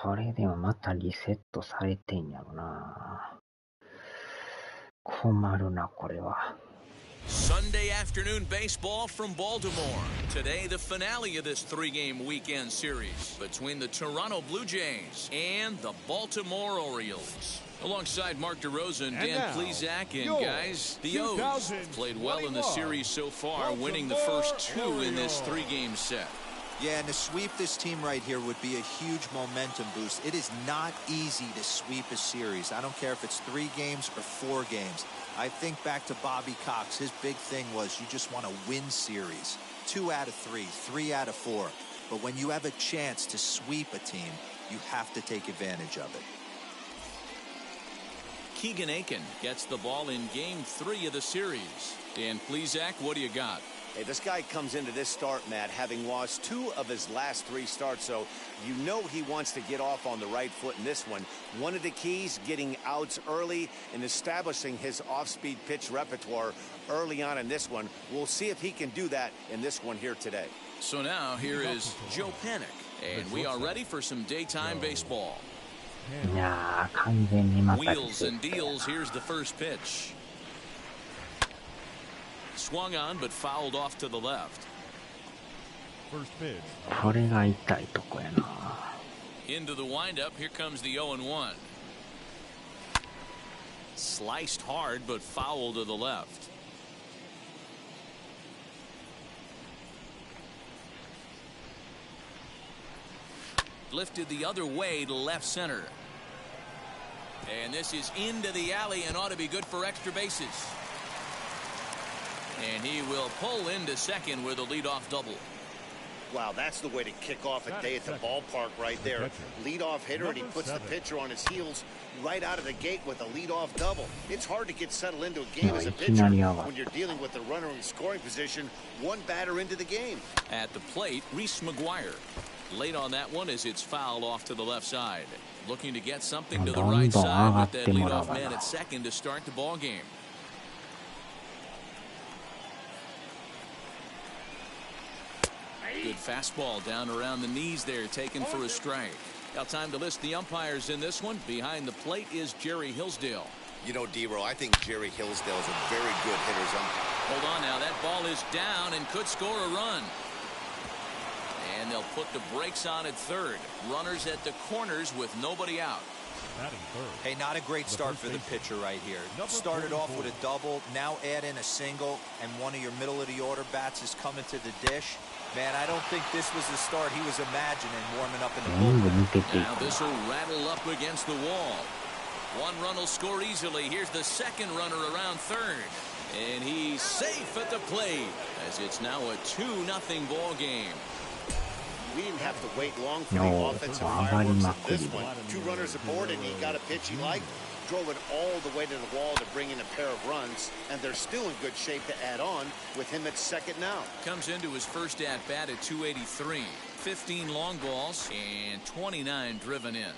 これでもまたリセットされてんやろな。困るな、これは。Sunday afternoon baseball from Baltimore. Today, the finale of this three-game weekend series between the Toronto Blue Jays and the Baltimore Orioles. Alongside Mark DeRosa and Dan Plesac, and guys, the O's have played well in the series so far, winning the first two in this three-game set. Yeah, and to sweep this team right here would be a huge momentum boost. It is not easy to sweep a series. I don't care if it's 3 games or 4 games. I think back to Bobby Cox. His big thing was you just want to win series. 2 out of 3, 3 out of 4. But when you have a chance to sweep a team, you have to take advantage of it. Keegan Aiken gets the ball in Game 3 of the series. Dan Plesac, what do you got? Hey, this guy comes into this start, Matt, having lost 2 of his last 3 starts, so you know he wants to get off on the right foot in this one. One of the keys, getting outs early and establishing his off-speed pitch repertoire early on in this one. We'll see if he can do that in this one here today. So now here is Joe Panic, and we are ready for some daytime baseball. Wheels and deals, here's the first pitch. Swung on but fouled off to the left. First pitch. これが痛いとこやな。 Into the windup, here comes the 0-1. Sliced hard but foul to the left. Lifted the other way to left center. And this is into the alley and ought to be good for extra bases. And he will pull into second with a leadoff double. Wow, that's the way to kick off a day at the ballpark right there. Leadoff hitter, and he puts the pitcher on his heels right out of the gate with a leadoff double. It's hard to get settled into a game as a pitcher when you're dealing with a runner in scoring position, one batter into the game. At the plate, Reese McGuire. Late on that one as it's fouled off to the left side. Looking to get something to the right side with that leadoff man at second to start the ball game. Good fastball down around the knees there, taken for a strike. Now time to list the umpires in this one. Behind the plate is Jerry Hillsdale. You know, D-Row, I think Jerry Hillsdale is a very good hitter's umpire. Hold on now, that ball is down and could score a run. And they'll put the brakes on at third. Runners at the corners with nobody out. Hey, not a great start for the pitcher right here. Started off with a double, now add in a single, and one of your middle of the order bats is coming to the dish. Man, I don't think this was the start he was imagining warming up in the bullpen. Now this will rattle up against the wall. One run will score easily. Here's the second runner around third. And he's safe at the plate as it's now a 2-0 ball game. We didn't have to wait long for the offensive fireworks in this one. 2 runners aboard, and he got a pitch he liked. Drove it all the way to the wall to bring in a pair of runs, and they're still in good shape to add on with him at second now. Comes into his first at-bat at 283. 15 long balls and 29 driven in.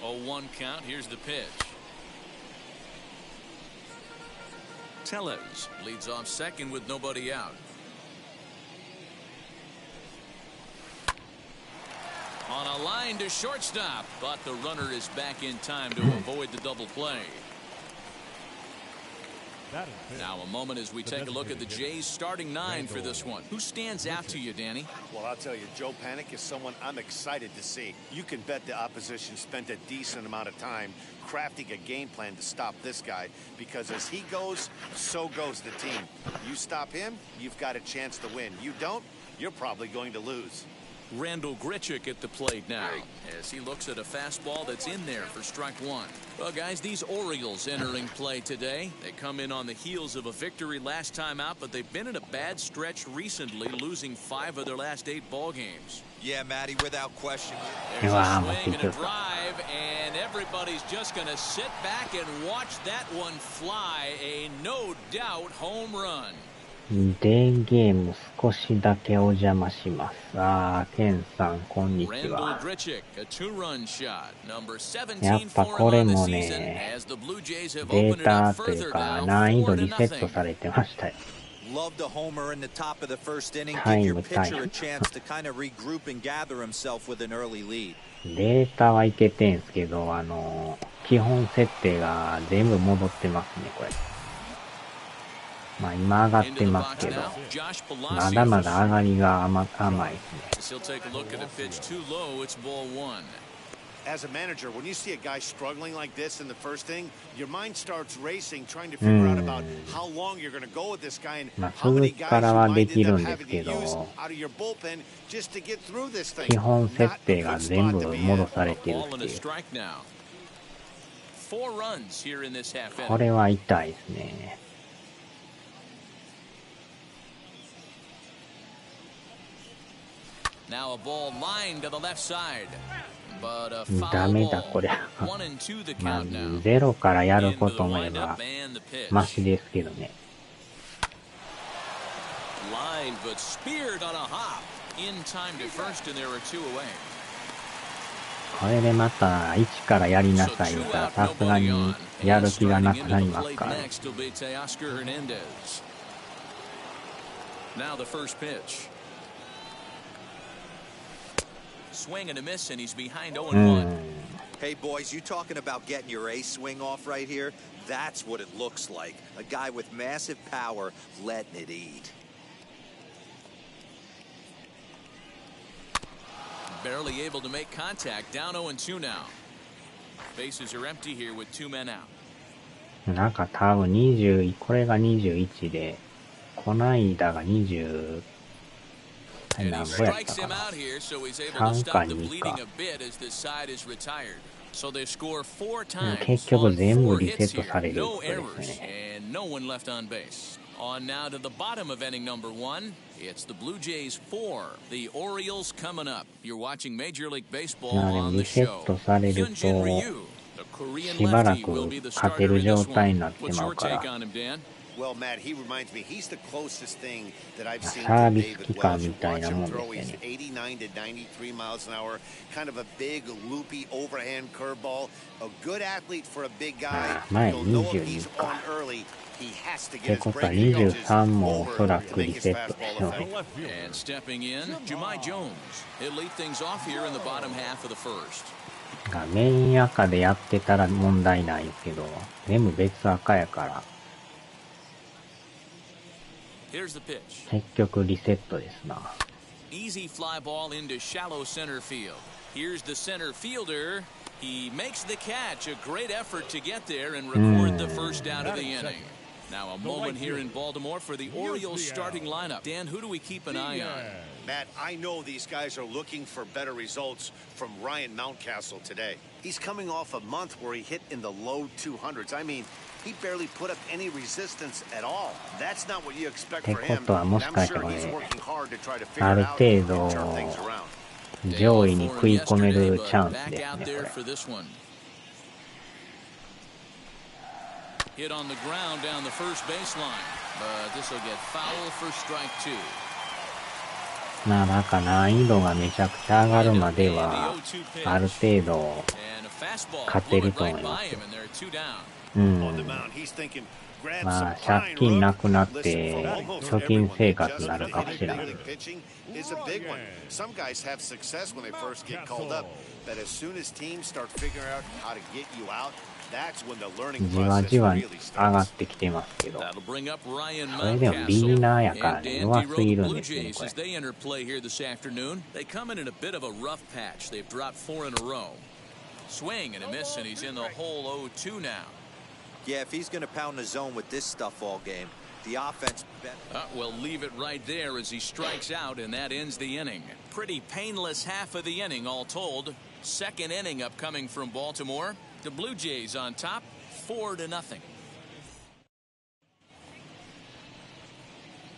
0-1 count. Here's the pitch. Tellez leads off second with nobody out. On a line to shortstop, but the runner is back in time to avoid the double play. Now a moment as we take a look at the Jays starting 9 for this one. Who stands out to you, Danny? Well, I'll tell you, Joe Panic is someone I'm excited to see. You can bet the opposition spent a decent amount of time crafting a game plan to stop this guy, because as he goes, so goes the team. You stop him, you've got a chance to win. You don't, you're probably going to lose. Randall Grichuk at the plate now as he looks at a fastball that's in there for strike 1. Well, guys, these Orioles entering play today. They come in on the heels of a victory last time out, but they've been in a bad stretch recently, losing 5 of their last 8 ball games. Yeah, Matty, without question. There's a swing and a drive, and everybody's just going to sit back and watch that one fly. A no-doubt home run. デーゲーム少しだけお邪魔します。ケンさん、こんにちは。やっぱこれもね、データというか難易度リセットされてましたよ。Loved a homer in the top of the first inning. Give your pitcher a chance to kind of regroup and gather himself with an early lead. データはいけてんすけど、基本設定が全部戻ってますね、これ。まあ今上がってますけど、まだまだ上がりが甘いですね。As a manager, when you see a guy struggling like this in the first inning, your mind starts racing, trying to figure out about how long you're going to go with this guy and how many guys you might end up having to use out of your bullpen just to get through this thing. 基本設定が全部戻されてるっていう。これは痛いですね。Now a ball lined to the left side. ダメだこれ。まあゼロからやること思えばマシですけどね。これでまた一からやりなさい言ったらさすがにやる気がなくなりますから。Now the first pitch. Swing and a miss, and he's behind 0-1. Hey boys, you talking about getting your ace swing off right here? That's what it looks like. A guy with massive power letting it eat. Barely able to make contact. Down 0-2 now. Bases are empty here with 2 men out. なんか多分20、これが21で、こないだが20。何ぼやったかな。3か2か。結局全部リセットされることですね。On now to the bottom of inning number 1. It's the Blue Jays 4, the Orioles coming up. You're watching Major League Baseball on the show. Hyunjin Ryu, the Korean lefty, will be the starter in this one. What's your take on him, Dan? Well, Matt, he reminds me, he's the closest thing that I've seen to David Wells. Watch him throw, he's 89 to 93 miles an hour. Kind of a big, loopy, overhand curveball. A good athlete for a big guy. You'll know if he's on early. He has to get his breaking pitches over to make his fastball effective. And stepping in, Jahmai Jones. He'll lead things off here in the bottom half of the first. メイン赤でやってたら問題ないんですけど、全部別赤やから。結局リセットですな。Easy fly ball into shallow center field. Here's the center fielder. He makes the catch. A great effort to get there and record the first out of the inning. Now a moment here in Baltimore for the Orioles starting lineup. Dan, who do we keep an eye on? Matt, I know these guys are looking for better results from Ryan Mountcastle today. He's coming off a month where he hit in the low 200s. I mean, he barely put up any resistance at all. That's not what you expect for him. And I'm sure he's working hard to try to figure out how to turn things around. 上位に食い込めるチャンスですね、これ。Hit on the ground down the first baseline, but this will get foul for strike 2. なんか難易度がめちゃくちゃ上がるまではある程度勝てると思いますよ。まあ借金なくなって貯金生活になるかもしれない。じわじわ上がってきてますけど、それでもビギナーやからね、弱すぎるんですよね、これ。Swing and a miss, and he's in the hole 0-2 now. Yeah, if he's going to pound the zone with this stuff all game, the offense... We'll leave it right there as he strikes out, and that ends the inning. Pretty painless half of the inning, all told. Second inning upcoming from Baltimore. The Blue Jays on top, 4-0.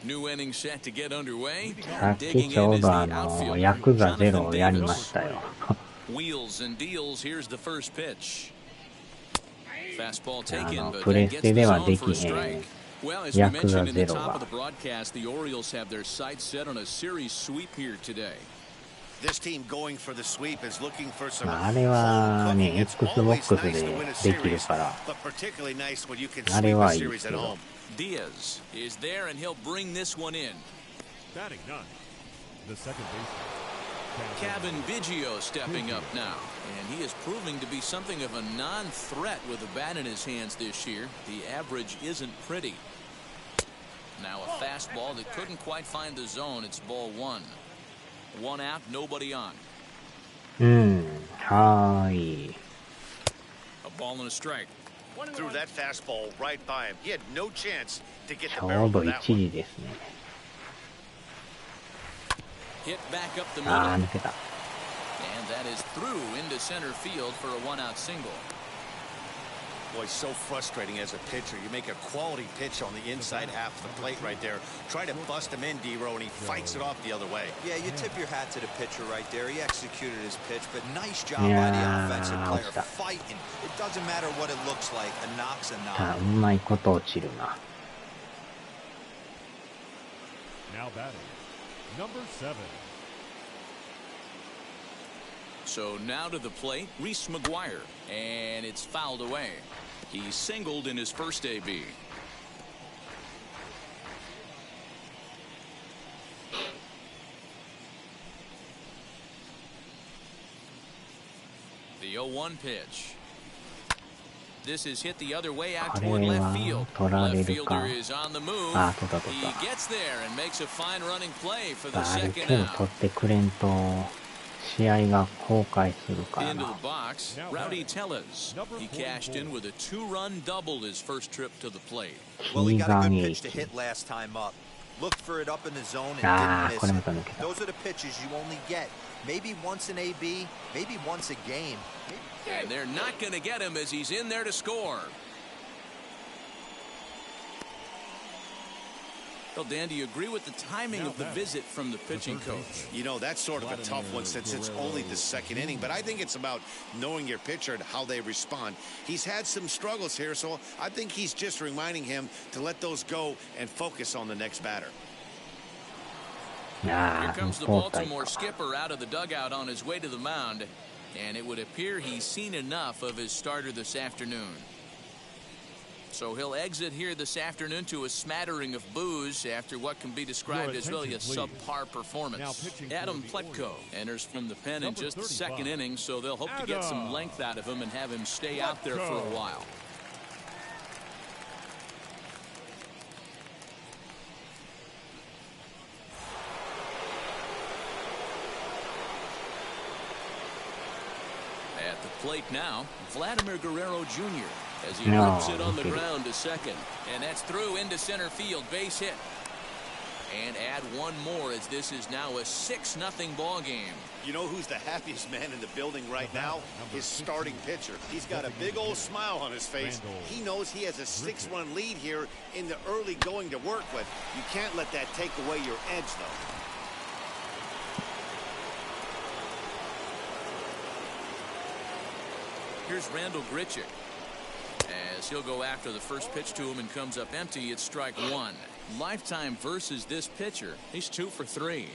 New inning set to get underway. さっきちょうどヤクザ0をやりましたよ。Wheels and deals. Here's the first pitch. Fastball taken, but プレステではできへん。 Well, as we mentioned in the top of the broadcast, the Orioles have their sights set on a series sweep here today. This team going for the sweep is looking for some まあ、あれはね、Xbox でできるから、あれはいいですけど。Diaz is there and he'll bring this one in. Batting none. The second baseman. Kevin Biggio stepping up now, and he is proving to be something of a non-threat with a bat in his hands this year. The average isn't pretty. Now a fastball that couldn't quite find the zone. It's ball one. One out, nobody on. はーい。A ball and a strike. Threw that fastball right by him. He had no chance to get ち the ょ barrel うど of 1 that 時 one. ですね。Hit back up the あ middle. ー、抜けた。And that is through into center field for a one-out single. Boy, so frustrating as a pitcher. You make a quality pitch on the inside half of the plate right there. Try to bust him in, D-Row, and he fights it off the other way. Yeah, you tip your hat to the pitcher right there. He executed his pitch, but nice job by the offensive player fighting. It doesn't matter what it looks like. A knock's a あ、 knock. うまいこと落ちるな。Now batting. Number 7. So now to the plate, Reese McGuire, and it's fouled away. He singled in his first AB. The 0-1 pitch. This is hit the other way out toward left field. Left fielder is on the move. He gets there and makes a fine running play for the second out. 取ってくれんと試合が崩壊するから Into な。 the box, Rowdy Tellez. He cashed in with a 2-run double his first trip to the plate. Well, he got a good pitch to hit last time up. Looked for it up in the zone and didn't miss it. Those are the pitches you only get. Maybe once an AB, maybe once a game. And they're not going to get him as he's in there to score. Well, Dan, do you agree with the timing of the visit from the pitching coach? You know, that's sort of a tough one since it's only the second inning, but I think it's about knowing your pitcher and how they respond. He's had some struggles here, so I think he's just reminding him to let those go and focus on the next batter. Here comes the Baltimore skipper out of the dugout on his way to the mound, and it would appear he's seen enough of his starter this afternoon. So he'll exit here this afternoon to a smattering of boos after what can be described as really a subpar performance. Adam Pletko enters from the pen in just the second inning, so they'll hope to get some length out of him and have him stay out there for a while. At the plate now, Vladimir Guerrero Jr. as he rips it on the ground to second. And that's through into center field, base hit. And add one more as this is now a 6-0 ball game. You know who's the happiest man in the building right now? His starting pitcher. He's got a big old smile on his face. He knows he has a 6-run lead here in the early going to work with. You can't let that take away your edge, though. Here's Randall Grichuk. As he'll go after the first pitch to him and comes up empty, it's strike one. Lifetime versus this pitcher. He's 2 for 3.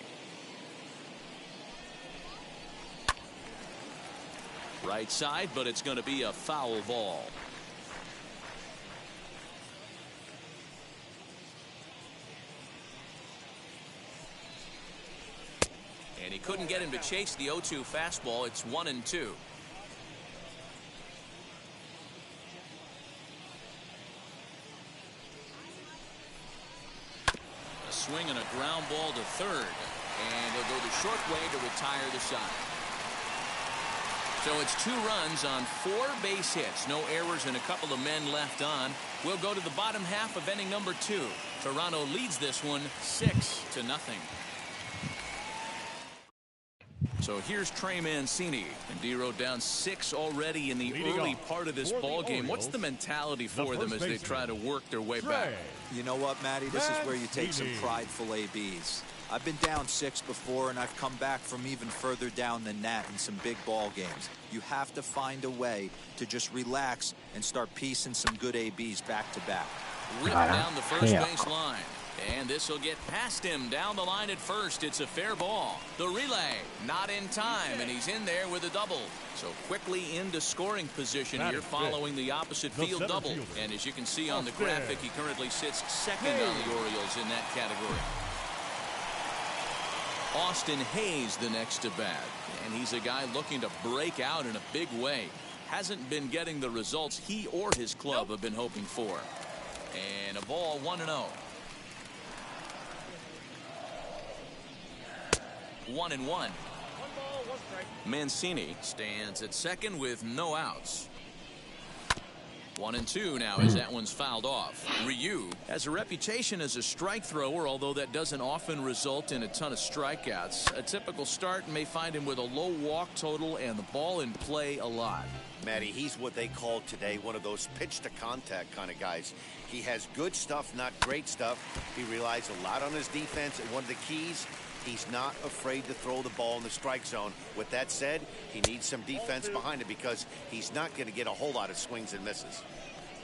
Right side, but it's going to be a foul ball. And he couldn't get him to chase the 0-2 fastball. It's 1-2. Swing and a ground ball to third, and he'll go the short way to retire the side. So it's 2 runs on 4 base hits, no errors and a couple of men left on. We'll go to the bottom half of inning number 2. Toronto leads this one 6-0. So here's Trey Mancini, and D-Row down 6 already in the early part of this ball game. What's the mentality for them as they try to work their way back? You know what, Matty? This is where you take some prideful ABs. I've been down 6 before, and I've come back from even further down than that in some big ball games. You have to find a way to just relax and start piecing some good ABs back to back. Ripped down the first base line. And this will get past him down the line at first. It's a fair ball. The relay not in time, and he's in there with a double. So quickly into scoring position here following the opposite field double. And as you can see on the graphic, he currently sits second on the Orioles in that category. Austin Hayes the next to bat, and he's a guy looking to break out in a big way. Hasn't been getting the results he or his club have been hoping for. And a ball 1-0. 1-1. Mancini stands at second with no outs. 1-2 now as that one's fouled off. Ryu has a reputation as a strike thrower, although that doesn't often result in a ton of strikeouts. A typical start may find him with a low walk total and the ball in play a lot. Matty, he's what they call today one of those pitch to contact kind of guys. He has good stuff, not great stuff. He relies a lot on his defense, and one of the keys, he's not afraid to throw the ball in the strike zone. With that said, he needs some defense behind it because he's not going to get a whole lot of swings and misses.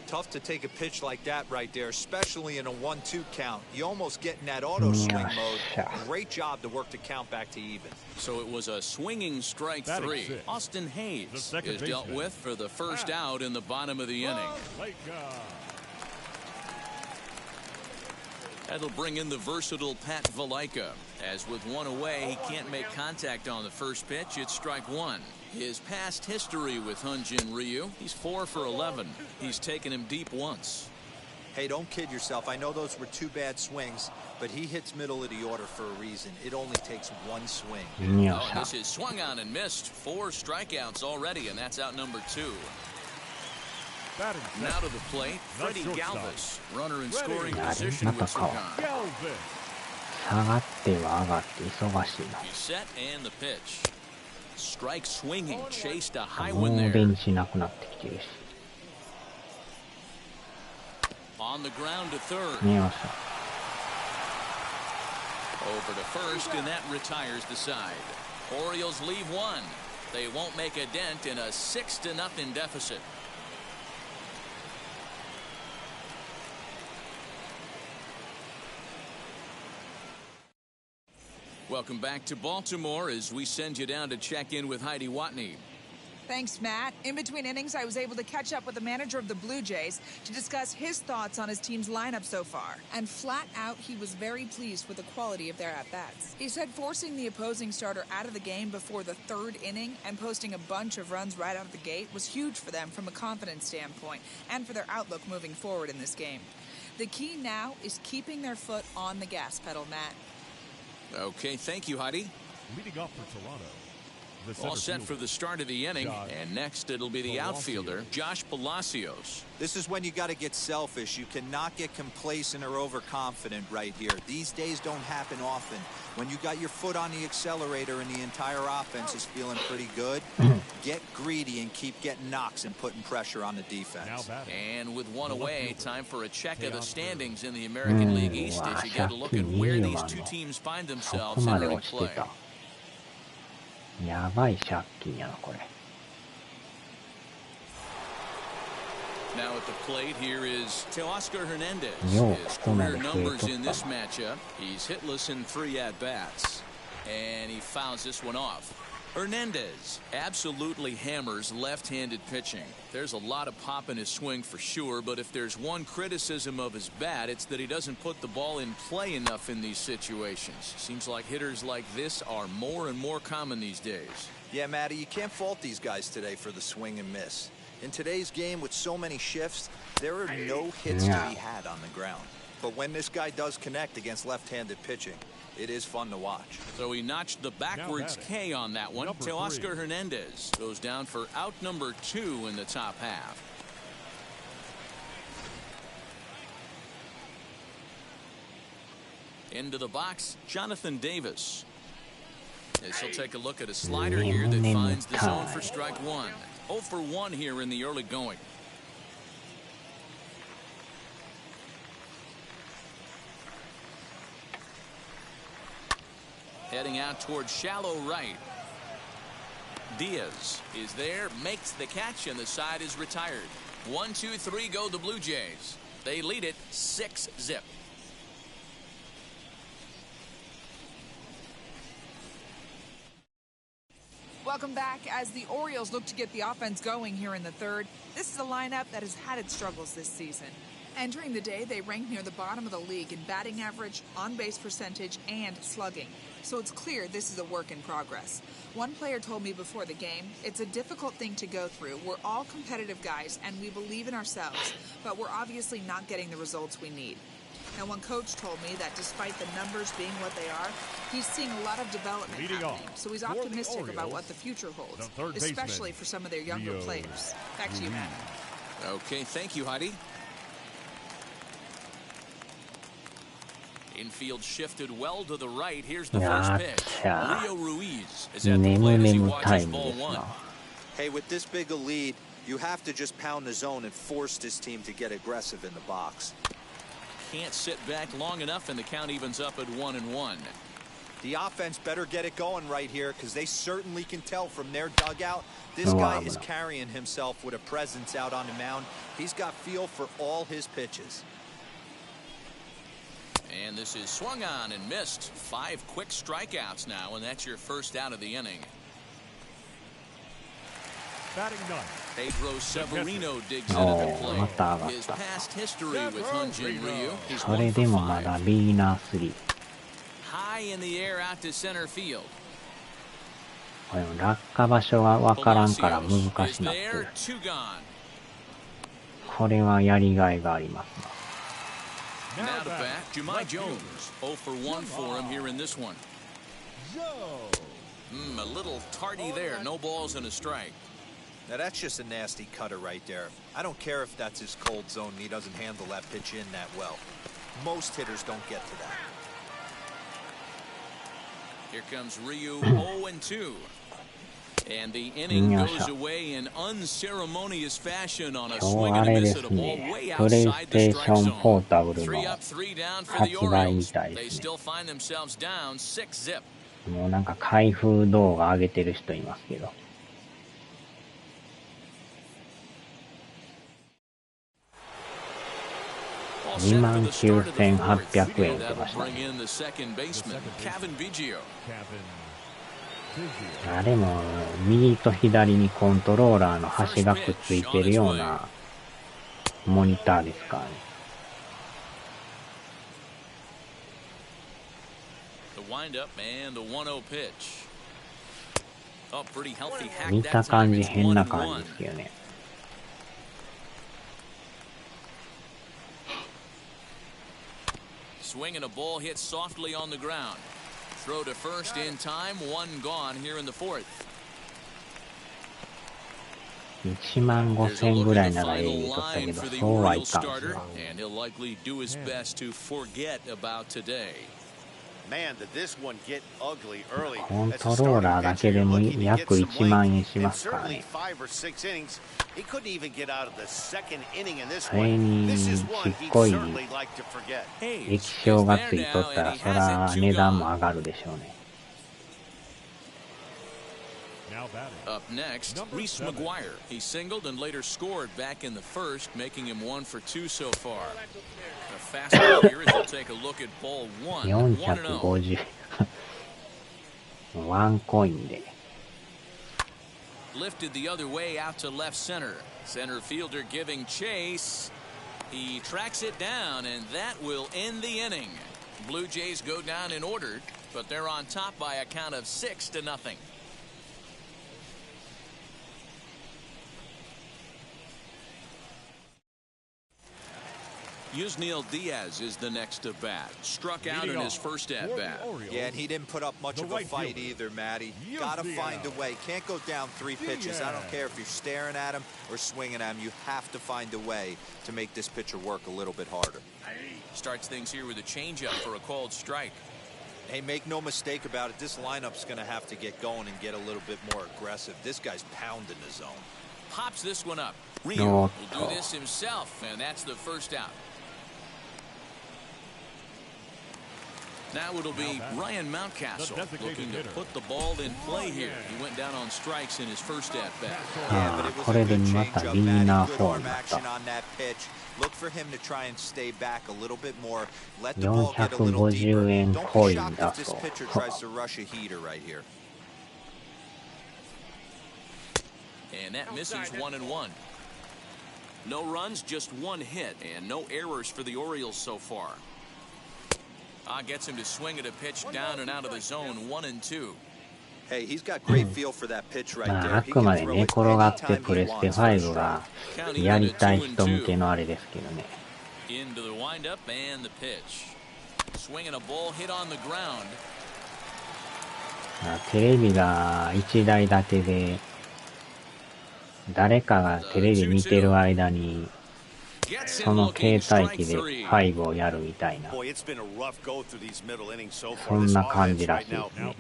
Tough to take a pitch like that right there, especially in a 1-2 count. You almost get in that auto swing mode. Great job to work the count back to even. So it was a swinging strike three. Austin Hayes is dealt with for the first out in the bottom of the inning. That'll bring in the versatile Pat Valaika. As with one away, he can't make contact on the first pitch. It's strike one. His past history with Hyun-Jin Ryu, he's 4 for 11. He's taken him deep once. Hey, don't kid yourself. I know those were 2 bad swings, but he hits middle of the order for a reason. It only takes 1 swing. Oh, this is swung on and missed. 4 strikeouts already, and that's out number 2. Now to the plate, Freddie Galvis, runner in scoring position with Sukan. He's set and the pitch. Strike swinging, chased a high one there. On the ground to third. Over to first, and that retires the side. Orioles leave 1. They won't make a dent in a 6-0 deficit. Welcome back to Baltimore as we send you down to check in with Heidi Watney. Thanks, Matt. In between innings, I was able to catch up with the manager of the Blue Jays to discuss his thoughts on his team's lineup so far. And flat out, he was very pleased with the quality of their at-bats. He said forcing the opposing starter out of the game before the 3rd inning and posting a bunch of runs right out of the gate was huge for them from a confidence standpoint and for their outlook moving forward in this game. The key now is keeping their foot on the gas pedal, Matt. Okay, thank you, Heidi. Leading off for Toronto. All set for the start of the inning, and next it'll be the outfielder, Josh Palacios. This is when you got to get selfish. You cannot get complacent or overconfident right here. These days don't happen often. When you got your foot on the accelerator and the entire offense is feeling pretty good, get greedy and keep getting knocks and putting pressure on the defense. And with 1 away, time for a check of the standings in the American League East as you get a look at where these 2 teams find themselves in early play. やばい借金やなこれ。 Now at the plate here is Teoscar Hernandez. His career numbers in this matchup. He's hitless in 3 at-bats. And he fouls this one off. Hernandez absolutely hammers left-handed pitching. There's a lot of pop in his swing for sure, but if there's one criticism of his bat, it's that he doesn't put the ball in play enough in these situations. Seems like hitters like this are more and more common these days. Yeah, Matty, you can't fault these guys today for the swing and miss. In today's game with so many shifts, there are no hits to be had on the ground. But when this guy does connect against left-handed pitching, it is fun to watch. So he notched the backwards K on that one. Teoscar Hernandez goes down for out number 2 in the top half. Into the box, Jonathan Davis. As he'll take a look at a slider here that finds the zone for strike 1. 0 for 1 here in the early going. Heading out towards shallow right. Diaz is there, makes the catch, and the side is retired. 1, 2, 3 go the Blue Jays. They lead it 6-0. Welcome back. As the Orioles look to get the offense going here in the third, this is a lineup that has had its struggles this season. Entering the day, they ranked near the bottom of the league in batting average, on-base percentage, and slugging. So it's clear this is a work in progress. One player told me before the game, it's a difficult thing to go through. We're all competitive guys, and we believe in ourselves, but we're obviously not getting the results we need. Now, one coach told me that despite the numbers being what they are, he's seeing a lot of development happening. So he's optimistic about what the future holds, especially for some of their younger players. Back to you, Matt. Okay, thank you, Heidi. Infield shifted well to the right. Here's the first pitch. Rio Ruiz is at the plate as he watches ball one. Hey, with this big a lead, you have to just pound the zone and force this team to get aggressive in the box. Can't sit back long enough, and the count evens up at 1-1. The offense better get it going right here, because they certainly can tell from their dugout. This guy is carrying himself with a presence out on the mound. He's got feel for all his pitches. And this is swung on and missed. 5 quick strikeouts now, and that's your first out of the inning. Batting none. Pedro Severino digs into the plate. His past history with Hyunjin Ryu. He's それでもまだビギナー3。high in the air out to center field. これ落下場所がわからんから難しなってる。これはやりがいがありますな。Now to bat, Jahmai Jones. 0 for 1 for him here in this one. A little tardy there. No balls and a strike. Now that's just a nasty cutter right there. I don't care if that's his cold zone and he doesn't handle that pitch in that well. Most hitters don't get to that. Here comes Ryu 0-2. And the inning goes away in unceremonious fashion on a swing and a miss at a ball way outside the strike zone. 3 up, 3 down for the Orioles. They still find themselves down 6-zip. もうなんか開封動画上げてる人いますけど。29,800円ってましたね。あれも右と左にコントローラーの端がくっついてるようなモニターですからね。見た感じ変な感じですけどね。Swing and a ball hit softly on the ground. Throw to first in time. 1 gone here in the fourth. 15,000ぐらいならいいとったけど、そうはいかんすわ。And he'll likely do his best to forget about today. Man, did this one get ugly early. コントローラーだけでも約1万円しますからね。He couldn't even get out of the second inning in this それ one. に This し is っ one he'd こい certainly like to forget. 液晶がついとったら、そら値段も上がるでしょうね。Up next, Reese McGuire. He singled and later scored back in the first, making him 1 for 2 so far. A fastball here as we'll take a look at ball 1. 450 ワンコインで。Lifted the other way out to left center. Center fielder giving chase. He tracks it down, and that will end the inning. Blue Jays go down in order, but they're on top by a count of 6-0. Yusniel Diaz is the next to bat. Struck out in his first at bat. Yeah, and he didn't put up much of a fight either, Matty. Gotta find a way. Can't go down 3 pitches. I don't care if you're staring at him or swinging at him. You have to find a way to make this pitcher work a little bit harder. Starts things here with a changeup for a called strike. Hey, make no mistake about it. This lineup's going to have to get going and get a little bit more aggressive. This guy's pounding the zone. Pops this one up. Ryu will do this himself, and that's the first out. Now it'll be Ryan Mountcastle looking to put the ball in play here. He went down on strikes in his first at bat. これでまたビギナーフォームだった。 Look for him to try and stay back a little bit more. Let the ball get a little deeper. 450 円 Don't コ be イン shocked だ if this と。 pitcher tries to rush a heater right here. And that misses 1-1. No runs, just one hit, and no errors for the Orioles so far. Gets him to swing at a pitch down and out of the zone, 1-2. Hey, he's got great feel for that pitch right ま there. あ、あ He くま can で throw 寝 it 転がって anytime プ he レステ wants for a 5 が strike. やりたい人向けのあれですけどね。Into the windup and the pitch. Swinging a ball hit on the ground. まあテレビが1台建てで、誰かがテレビ見てる間に、その携帯機で5をやるみたいな、そんな感じらしいですね。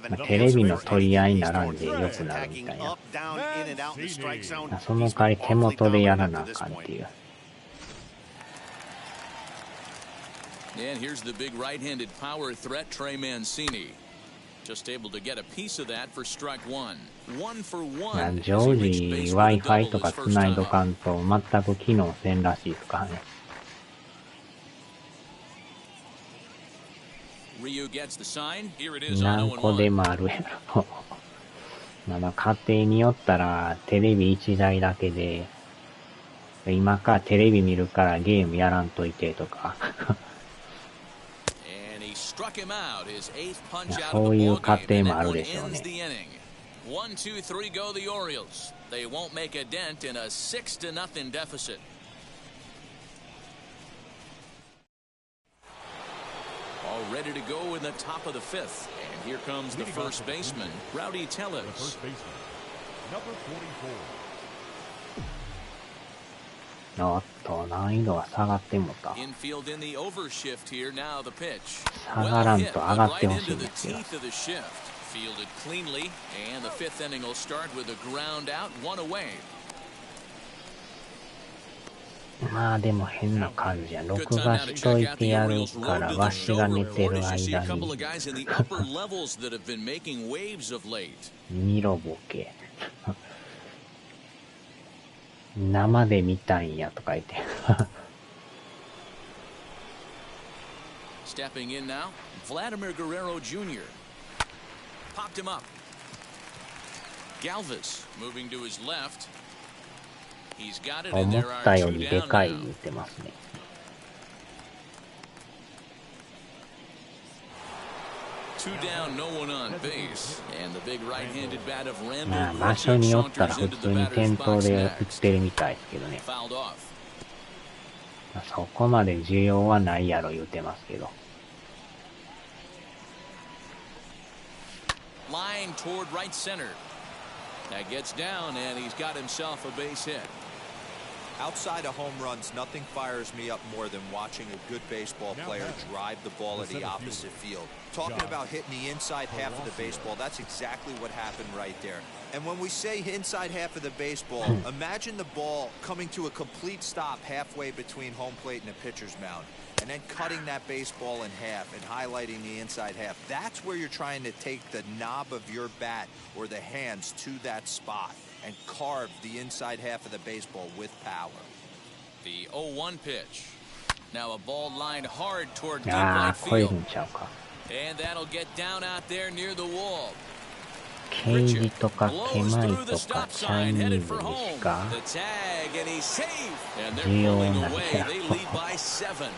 まあ、テレビの取り合いにならんで良くなるみたいな。まあ、その代わり手元でやらなあかんっていう。And here's the big right-handed power threat, Trey Mancini. Just able to get a piece of that for strike one. 1 for 1. 常時 Wi-Fi とか繋いどかんと全く機能せんらしいですからね。何個でもあるやろ。まあ家庭によったらテレビ1台だけで、今からテレビ見るからゲームやらんといてとか。そういう家庭もあるでしょうね。1, 2, 3 go the Orioles. They won't make a dent in a 6-0 deficit. All ready to go in the top of the fifth. And here comes the first baseman, Rowdy Tellez. The first baseman, number 44. おっと、難易度が下がってもた。Infield in the overshift here. Now the pitch. 下がらんと上がってほしいんですよ。Fielded cleanly, and the fifth inning will start with a ground out, one away. まあでも変な感じや。録画しといてやるから、わしが寝てる間に。見ろボケ。生で見たんやとか言って。Stepping in now, Vladimir Guerrero Jr. Popped him up. Galvis moving to his left. He's got it, and 思っ there た are よ two りで down かい now. 言ってますね。Two down, no one on base, and the big right-handed bat of まあ Randall 場所によ Grichuk ったら saunters 普 into 通 the に batter's 店頭 box で売っ next. てるみたいですけどね。 Fouled off. まあそこまで需要はないやろ言うてますけど。Line toward right center. That gets down, and he's got himself a base hit. Outside of home runs, nothing fires me up more than watching a good baseball player drive the ball at the opposite field. Talking about hitting the inside half of the baseball, that's exactly what happened right there. And when we say inside half of the baseball, imagine the ball coming to a complete stop halfway between home plate and the pitcher's mound, and then cutting that baseball in half and highlighting the inside half. That's where you're trying to take the knob of your bat or the hands to that spot and carve the inside half of the baseball with power. The 0-1 pitch. Now a ball lined hard toward deep ああ、 right 超える field. んちゃうか。 And that'll get down out there near the wall. 刑事とか Blows ケマイ through the とか stop チャイ sign, ニ headed ーズ for にし home. か The tag, and he's safe. And they're 需要 pulling ない away. や They ろ。 lead by 7.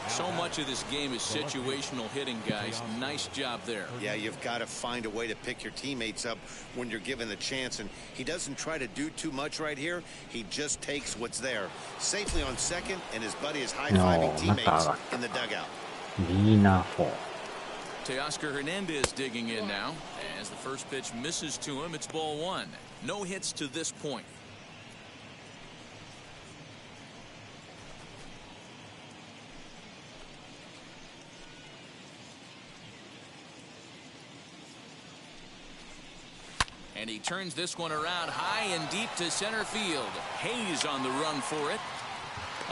So much of this game is situational hitting, guys. Nice job there. Yeah, you've got to find a way to pick your teammates up when you're given the chance, and he doesn't try to do too much right here. He just takes what's there. Safely on second, and his buddy is high-fiving teammates in the dugout. リーナー4。 Teoscar Hernandez digging in now. As the first pitch misses to him, it's ball one. No hits to this point. And he turns this one around high and deep to center field. Hayes on the run for it.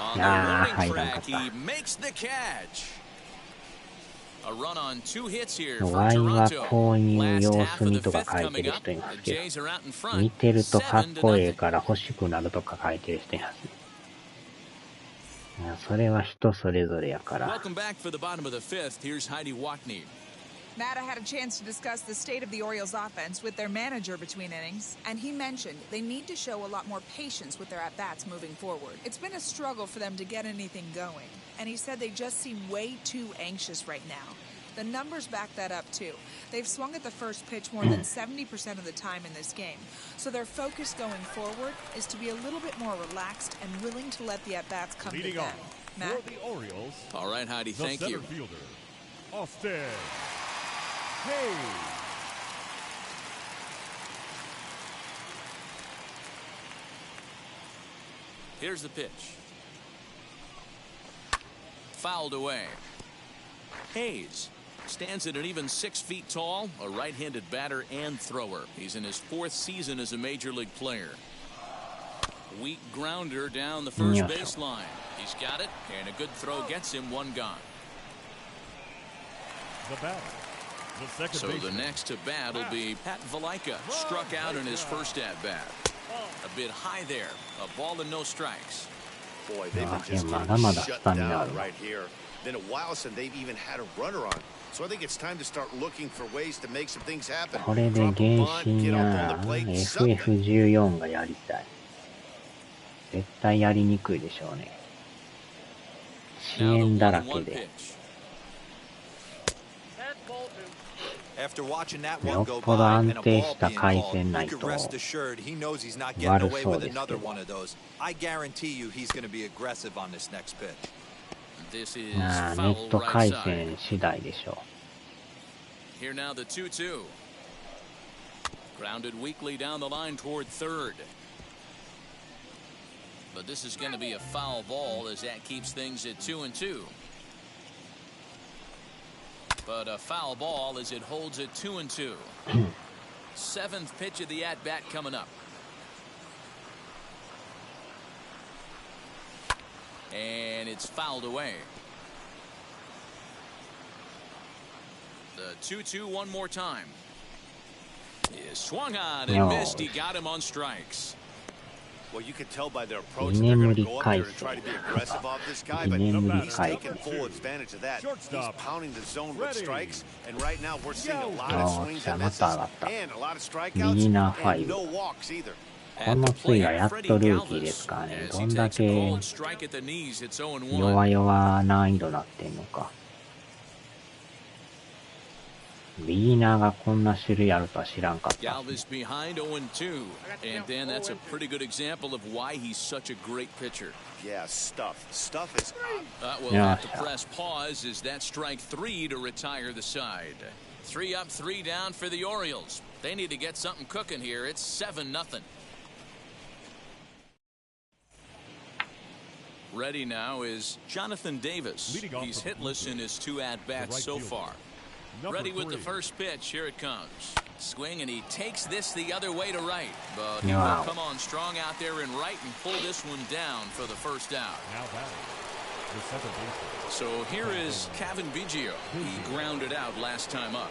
On the warning track, he makes the catch. A run on 2 hits here for ワイは Toronto. 購入 Last 様 half 子 of 見 the とか fifth 書いて coming る up. 人います The けど、 Jays are out in front. 見てるとかっこええ 7-0. から欲しくなるとか書いてる人いますね。いやそれは人それぞれやから。 Welcome back for the bottom of the fifth. Here's Heidi Watney. Matt, I had a chance to discuss the state of the Orioles offense with their manager between innings, and he mentioned they need to show a lot more patience with their at-bats moving forward. It's been a struggle for them to get anything going, and he said they just seem way too anxious right now. The numbers back that up, too. They've swung at the first pitch more than 70% of the time in this game, so their focus going forward is to be a little bit more relaxed and willing to let the at-bats come to them. Matt? For the Orioles, All right, Heidi, thank you. center fielder, Austin Hayes. Here's the pitch. Fouled away. Hayes stands at an even 6 feet tall, a right-handed batter and thrower. He's in his 4th season as a major league player. Weak grounder down the first baseline. He's got it, and a good throw gets him one gone. The batter, the second So baseman. the next to bat will be Pat Valaika, struck out in his first at-bat. A bit high there, a ball and no strikes. Boy, they've been just shut down right here. Been a while since they've even had a runner on. So I think it's time to start looking for ways to make some things happen. これで原神や FF14 がやりたい。絶対やりにくいでしょうね。遅延だらけで。After watching that よ one っ go ぽど by 安 and a 定 ball した being 回 called, 線な you い can と rest assured he knows he's not getting 悪 away そう with ですけ another ど。 one of those. I guarantee you he's going to be aggressive on this next pitch. This is まあ、ネ foul ット right 回 side. 線次第でしょ Here now the 2-2. Grounded weakly down the line toward third. But this is going to be a foul ball as that keeps things at 2-2. But a foul ball as it holds at 2-2. 7th pitch of the at-bat coming up. And it's fouled away. The 2-2 one more time. He is swung on and missed. He got him on strikes. Well, you can tell by their approach that they're going to go up there and try to be aggressive off this guy, but he's taking full advantage of that. He's pounding the zone with strikes, and right now we're seeing a lot of swings and misses, and a lot of strikeouts, and no walks either. この次はやっとルーキーですからね。どんだけ弱々難易度なってんのか。ビギナーがこんな種類あるとは知らんかった。Galvis behind 0-2, and Dan, that's a pretty good example of why he's such a great pitcher. Yeah, Stuff is We'll have to press pause as that strike 3 to retire the side. 3 up, 3 down for the Orioles. They need to get something cooking here. It's 7-0. Ready now is Jonathan Davis. He's hitless in his 2 at-bats so far. Ready with the first pitch. Here it comes. Swing, and he takes this the other way to right. But he will come on strong out there in right and pull this one down for the first out. So here is Kevin Biggio. He grounded out last time up.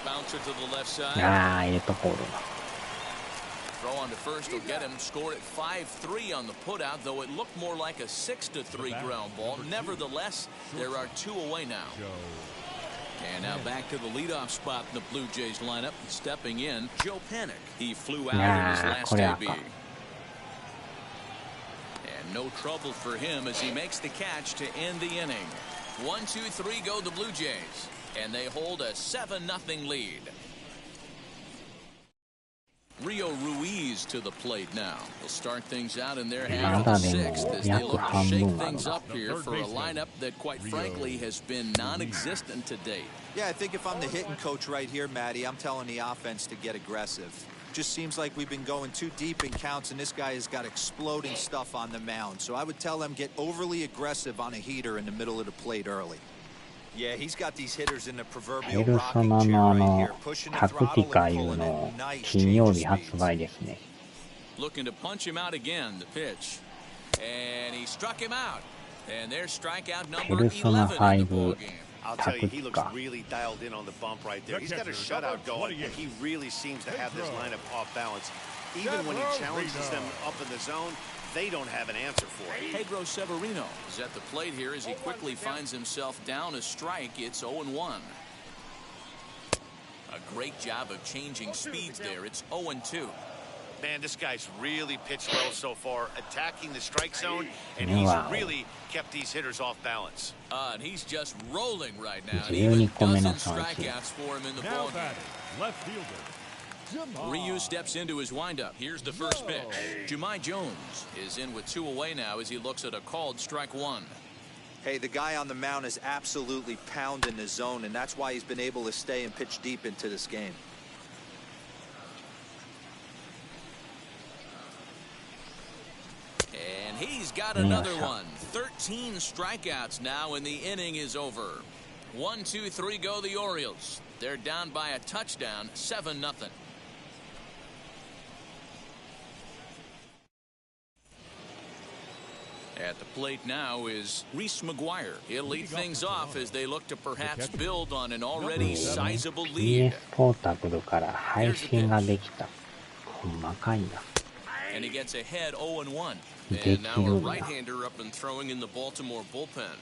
Bouncer to the left side. 入れとこうだな。 Throw on to first will get him. Scored at 5-3 on the putout, though it looked more like a 6-3 ground ball. Nevertheless, there are 2 away now. And now back to the leadoff spot in the Blue Jays lineup. Stepping in, Joe Panik. He flew out in his last AB. And no trouble for him as he makes the catch to end the inning. 1-2-3 go the Blue Jays, and they hold a 7-0 lead. Rio Ruiz to the plate now. They'll start things out in their half of the 6th as they look to shake things up here for a lineup that, quite frankly, has been non-existent to date. Yeah, I think if I'm the hitting coach right here, Matty, I'm telling the offense to get aggressive. Just seems like we've been going too deep in counts, and this guy has got exploding stuff on the mound. So I would tell them get overly aggressive on a heater in the middle of the plate early. Yeah, he's got these hitters in the proverbial rocking chair right here, pushing the throttle and pulling it. Nice change of speeds. Looking to punch him out again, the pitch. And he struck him out. And there's strikeout number 11 in the ballgame. I'll tell you, he looks really dialed in on the bump right there. He's got a shutout going, and he really seems to have this lineup off balance. Even when he challenges them up in the zone, they don't have an answer for it. Pedro Severino is at the plate here as he quickly finds himself down a strike. It's 0-1. A great job of changing speeds there. It's 0-2. Man, this guy's really pitched well so far, attacking the strike zone, and he's really kept these hitters off balance. And he's just rolling right now. And even dozen strikeouts for him in the ball game. Left fielder. Ryu steps into his windup. Here's the first pitch. Jahmai Jones is in with 2 away now as he looks at a called strike 1. Hey, the guy on the mound is absolutely pounding the zone, and that's why he's been able to stay and pitch deep into this game. And he's got another one. 13 strikeouts now, and the inning is over. 1, 2, 3 go the Orioles. They're down by a touchdown, 7-0. At the plate now is Reese McGuire. He'll lead things off as they look to perhaps build on an already sizable lead. PS ポータブルから配信ができた。細かいな。And he gets ahead 0-1. And now a right-hander up and throwing in the Baltimore bullpen.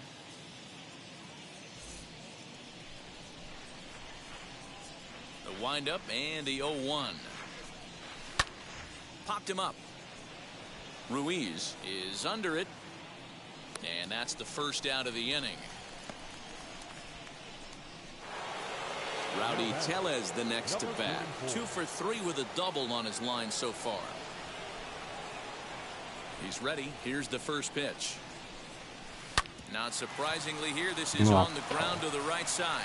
The windup and the 0-1. Popped him up. Ruiz is under it. And that's the first out of the inning. Rowdy Tellez the next to bat. 2 for 3 with a double on his line so far. He's ready. Here's the first pitch. Not surprisingly here, this is on the ground to the right side.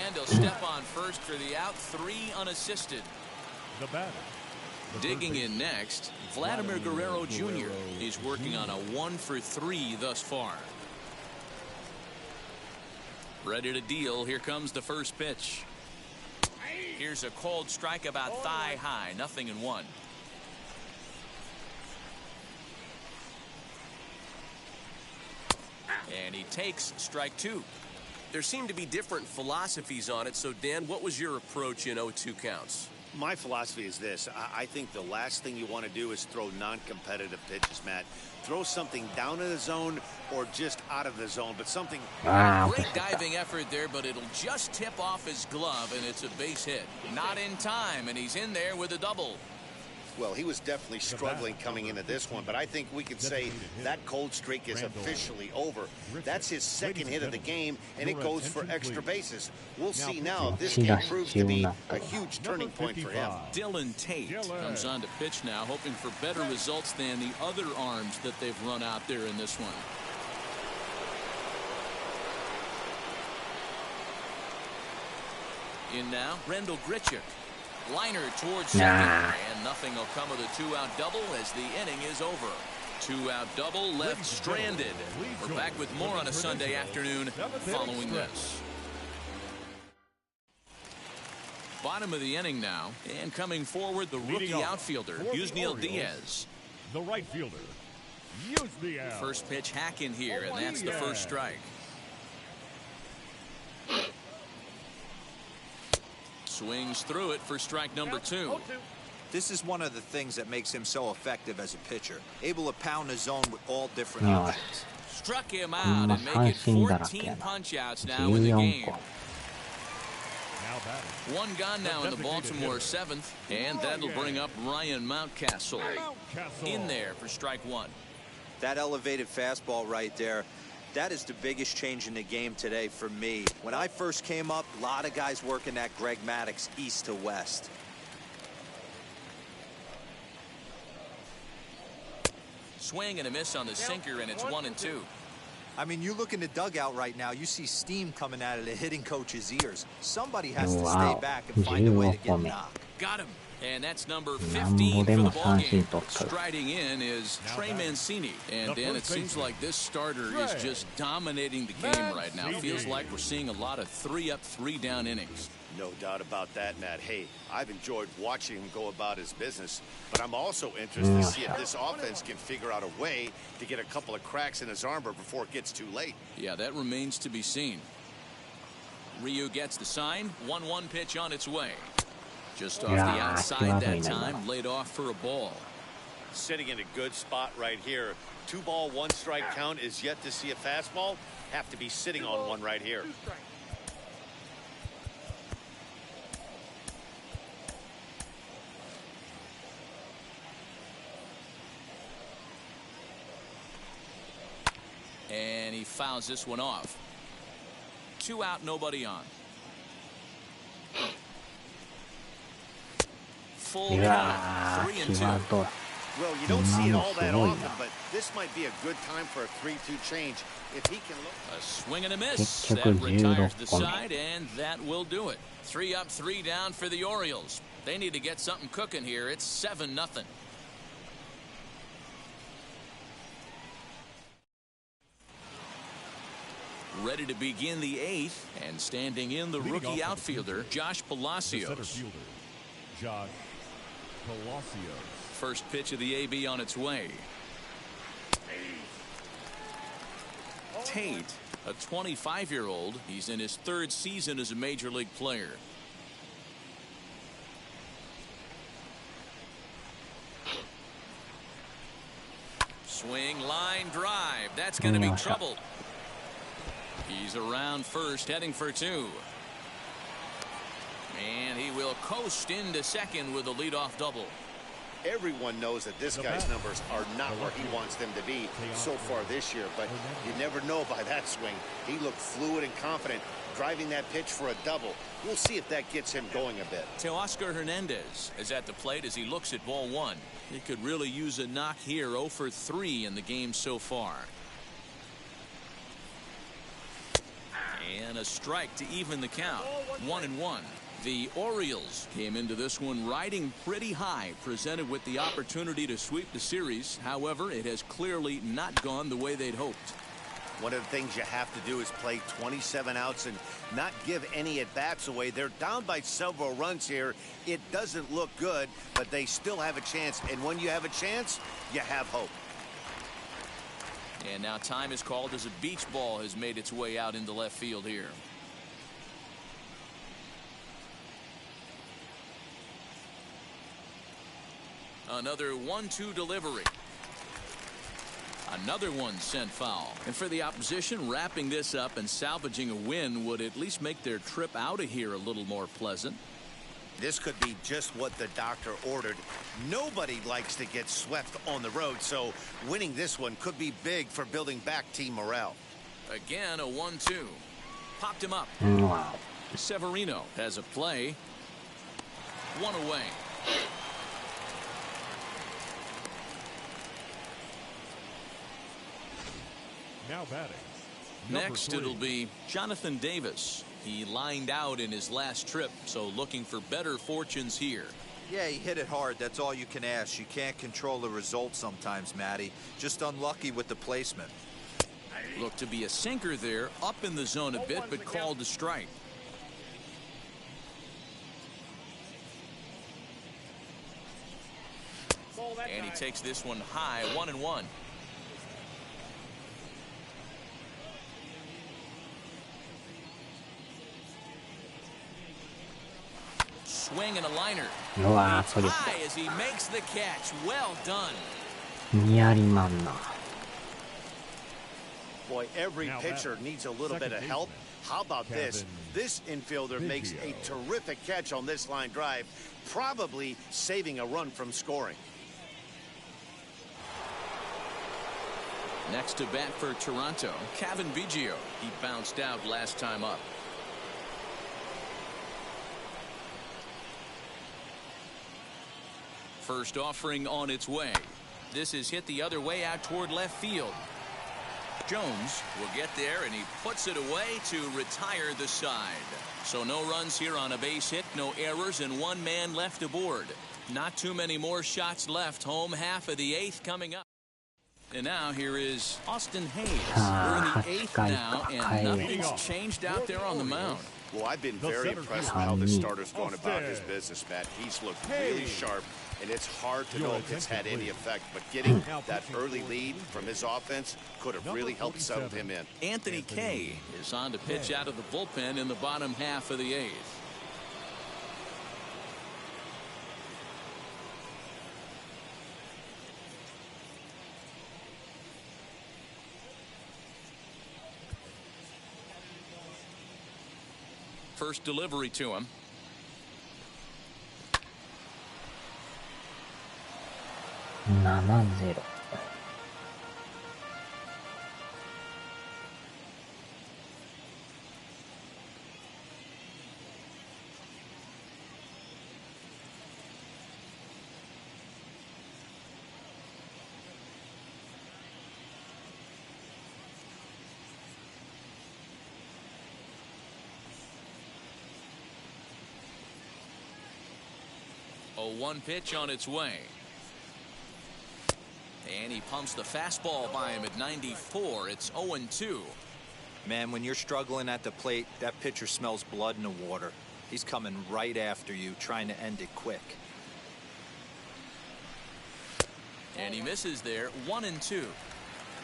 And he'll step on first for the out, 3 unassisted. The batter. Digging in next, Vladimir Guerrero Jr. He's working on a 1 for 3 thus far. Ready to deal. Here comes the first pitch. Here's a cold strike about thigh high. 0-1. And he takes strike 2. There seem to be different philosophies on it. So, Dan, what was your approach in 0-2 counts? My philosophy is this. I think the last thing you want to do is throw non-competitive pitches, Matt. Throw something down in the zone or just out of the zone, but something... Great diving effort there, but it'll just tip off his glove, and it's a base hit. Not in time, and he's in there with a double. Well, he was definitely struggling coming into this one, but I think we could say that cold streak is officially over. That's his second hit of the game, and it goes for extra bases. We'll see now if this game proves to be a huge turning point for him. Dylan Tate comes on to pitch now, hoping for better results than the other arms that they've run out there in this one. In now, Rendell Grichuk. Liner towards second, and nothing will come of the 2-out double as the inning is over. 2-out double left stranded. We're back with more on a Sunday afternoon following this. Bottom of the inning now, and coming forward, the rookie outfielder, Yusniel Diaz. The right fielder, Yusniel. First pitch hack in here, and that's the first strike. Swings through it for strike number 2. This is one of the things that makes him so effective as a pitcher. Able to pound the zone with all different options. Struck him out and make it 14 punch-outs now in the game. One gone now in the Baltimore 7th, and that'll bring up Ryan Mountcastle in there for strike 1. That elevated fastball right there. That is the biggest change in the game today for me. When I first came up, a lot of guys working that Greg Maddux east to west. Swing and a miss on the sinker, and it's 1-2. I mean, you look in the dugout right now, you see steam coming out of the hitting coach's ears. Somebody has to stay back and find a way to get knocked. Got him. And that's number 15 for the ballgame. Striding in is Trey Mancini. And then it seems like this starter is just dominating the game right now. Feels like we're seeing a lot of 3-up, 3-down innings. No doubt about that, Matt. Hey, I've enjoyed watching him go about his business, but I'm also interested to see if this offense can figure out a way to get a couple of cracks in his armor before it gets too late. Yeah, that remains to be seen. Ryu gets the sign. 1-1 pitch on its way. Just off the outside that time, laid off for a ball. Sitting in a good spot right here. 2-ball, 1-strike count is yet to see a fastball. Have to be sitting on one right here. And he fouls this one off. 2 out, nobody on. Full count, 3-2. Well, you don't see it all that often, but this might be a good time for a 3-2 change. If he can look. A swing and a miss. That retires the side, and that will do it. 3 up, 3 down for the Orioles. They need to get something cooking here. It's 7-0. Ready to begin the 8th, and standing in the rookie outfielder, Josh Palacios. Center fielder, Josh Palacios. First pitch of the AB on its way. Tate, a 25-year-old. He's in his 3rd season as a major league player. Swing, line, drive. That's going to be trouble. He's around first, heading for 2. And he will coast into second with a leadoff double. Everyone knows that this guy's numbers are not where he wants them to be so far this year, but you never know by that swing. He looked fluid and confident, driving that pitch for a double. We'll see if that gets him going a bit. Teoscar Hernandez is at the plate as he looks at ball 1. He could really use a knock here. 0 for 3 in the game so far. And a strike to even the count. 1-1. The Orioles came into this one riding pretty high, presented with the opportunity to sweep the series. However, it has clearly not gone the way they'd hoped. One of the things you have to do is play 27 outs and not give any at-bats away. They're down by several runs here. It doesn't look good, but they still have a chance. And when you have a chance, you have hope. And now time is called as a beach ball has made its way out into left field here. Another 1-2 delivery. Another one sent foul. And for the opposition, wrapping this up and salvaging a win would at least make their trip out of here a little more pleasant. This could be just what the doctor ordered. Nobody likes to get swept on the road, so winning this one could be big for building back team morale. Again, a 1-2. Popped him up. Wow. Severino has a play. 1 away. Now batting. Next, it'll be Jonathan Davis. He lined out in his last trip, so looking for better fortunes here. Yeah, he hit it hard. That's all you can ask. You can't control the result sometimes, Matty. Just unlucky with the placement. Looked to be a sinker there, up in the zone a bit, but called a strike. And he takes this one high, 1-1. Swing and a liner. うわー、それ High as he makes the catch. Well done. 似合いまんな。 Boy, every pitcher needs a little bit of help. How about this? This infielder makes a terrific catch on this line drive, probably saving a run from scoring. Next to bat for Toronto, Kevin Biggio. He bounced out last time up. First offering on its way. This is hit the other way out toward left field. Jones will get there, and he puts it away to retire the side. So no runs here on a base hit, no errors, and 1 man left aboard. Not too many more shots left. Home half of the 8th coming up. And now here is Austin Hayes. We're in the 8th now, and nothing's changed out there on the mound. Well, I've been very impressed with how this starter's going about his business, Matt. He's looked really sharp, and it's hard to know if it's had any effect, but getting that early lead from his offense could have really helped settle him in. Anthony Kay is on to pitch out of the bullpen in the bottom half of the 8th. first delivery to him. 7-0。0-1 pitch on its way. And he pumps the fastball by him at 94. It's 0-2. Man, when you're struggling at the plate, that pitcher smells blood in the water. He's coming right after you, trying to end it quick. And he misses there. 1-2.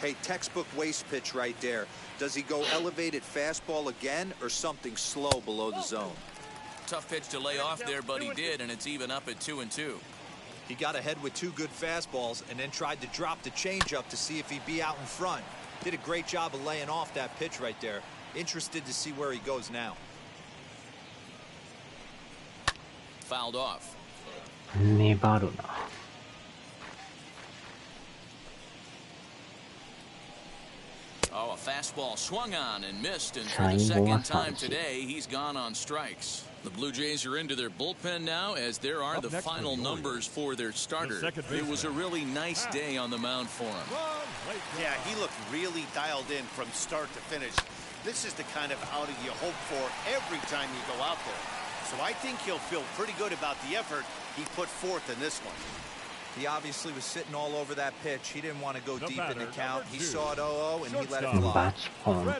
Hey, textbook waste pitch right there. Does he go elevated fastball again or something slow below the zone? Tough pitch to lay off there, but he did, and it's even up at 2-2. He got ahead with 2 good fastballs and then tried to drop the changeup to see if he'd be out in front. Did a great job of laying off that pitch right there. Interested to see where he goes now. Fouled off. 粘るな。Oh, a fastball swung on and missed, and for the second time today, he's gone on strikes. The Blue Jays are into their bullpen now, as there are the final numbers for their starter. It was a really nice day on the mound for him. Yeah, he looked really dialed in from start to finish. This is the kind of outing you hope for every time you go out there. So I think he'll feel pretty good about the effort he put forth in this one. He obviously was sitting all over that pitch. He didn't want to go deep in the count. He saw it 0-0 and he let it fly.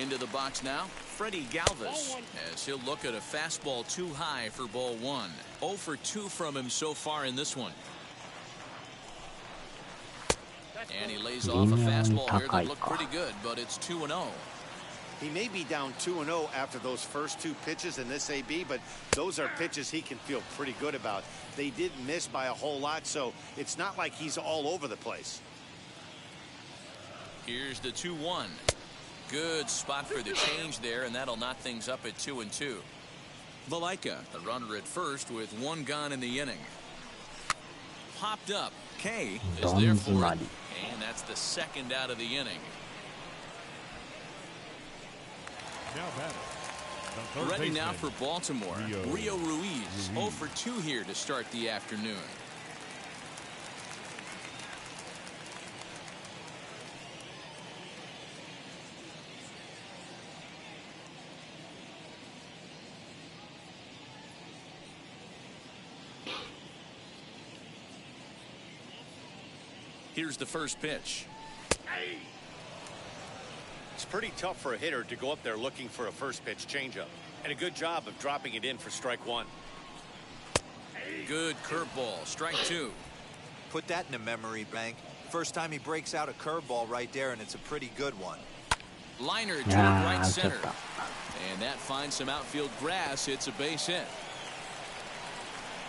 Into the box now, Freddie Galvis, as he'll look at a fastball too high for ball 1. 0 for 2 from him so far in this one. And he lays off a fastball here that looked pretty good, but it's 2-0. He may be down 2-0 after those first 2 pitches in this AB, but those are pitches he can feel pretty good about. They didn't miss by a whole lot, so it's not like he's all over the place. Here's the 2-1. Good spot for the change there, and that'll knot things up at 2-2. Valaika, the runner at first with 1 gone in the inning. Popped up. K is there for it, and that's the second out of the inning. Ready now for Baltimore. Rio Ruiz 0 for 2 here to start the afternoon. Here's the first pitch. It's pretty tough for a hitter to go up there looking for a first pitch changeup, and a good job of dropping it in for strike 1. Good curveball, strike 2. Put that in the memory bank. First time he breaks out a curveball right there, and it's a pretty good one. Liner to right center, and that finds some outfield grass. It's a base hit.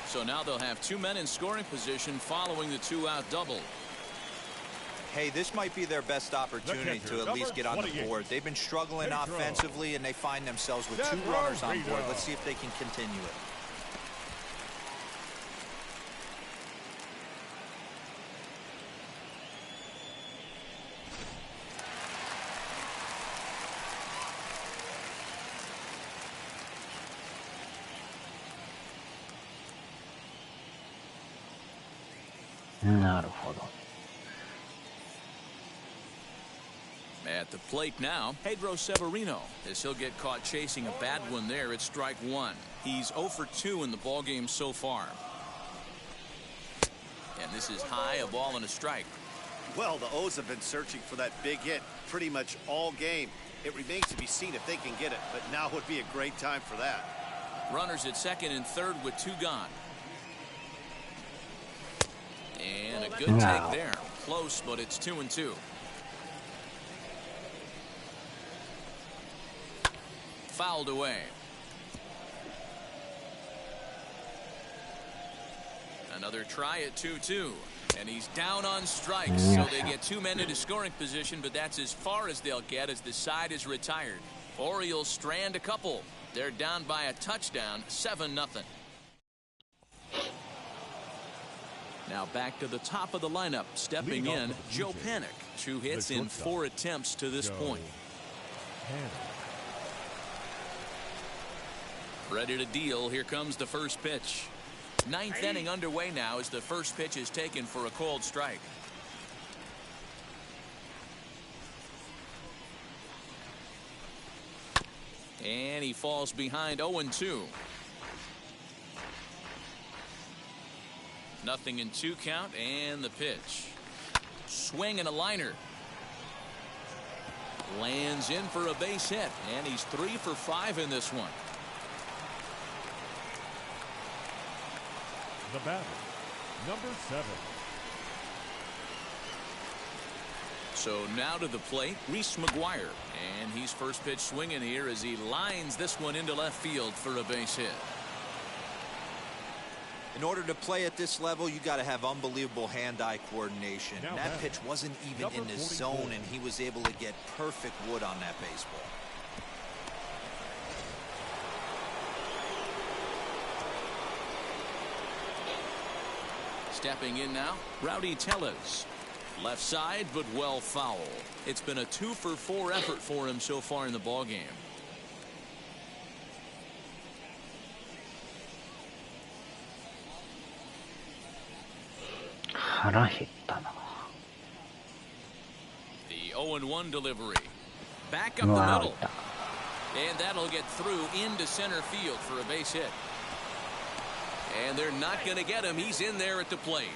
So now they'll have 2 men in scoring position following the 2-out double. Hey, this might be their best opportunity to at least get on the board. They've been struggling offensively, and they find themselves with 2 runners on board. Let's see if they can continue it. At the plate now, Pedro Severino, as he'll get caught chasing a bad one there at strike 1. He's 0 for 2 in the ballgame so far. And this is high, a ball and a strike. Well, the O's have been searching for that big hit pretty much all game. It remains to be seen if they can get it, but now would be a great time for that. Runners at second and third with 2 gone. And a good take there. Close, but it's 2-2. Fouled away. Another try at 2-2. And he's down on strikes, so they get 2 men into scoring position, but that's as far as they'll get as the side is retired. Orioles strand a couple. They're down by a touchdown, 7-0. Now back to the top of the lineup. Stepping in, Joe Panic. 2 hits in 4 attempts to this point. Ready to deal. Here comes the first pitch. 9th inning underway now as the first pitch is taken for a called strike. And he falls behind 0-2. 0-2 count, and the pitch. Swing and a liner. Lands in for a base hit, and he's 3 for 5 in this one. The batter, number 7. So now to the plate, Reese McGuire. And he's first pitch swinging here as he lines this one into left field for a base hit. In order to play at this level, you got to have unbelievable hand-eye coordination. And that pitch wasn't even in his zone, and he was able to get perfect wood on that baseball. Stepping in now, Rowdy Tellez. Left side, but well foul. It's been a 2 for 4 effort for him so far in the ballgame. The 0-1 delivery. Back up the middle. And that'll get through into center field for a base hit. And they're not going to get him. He's in there at the plate.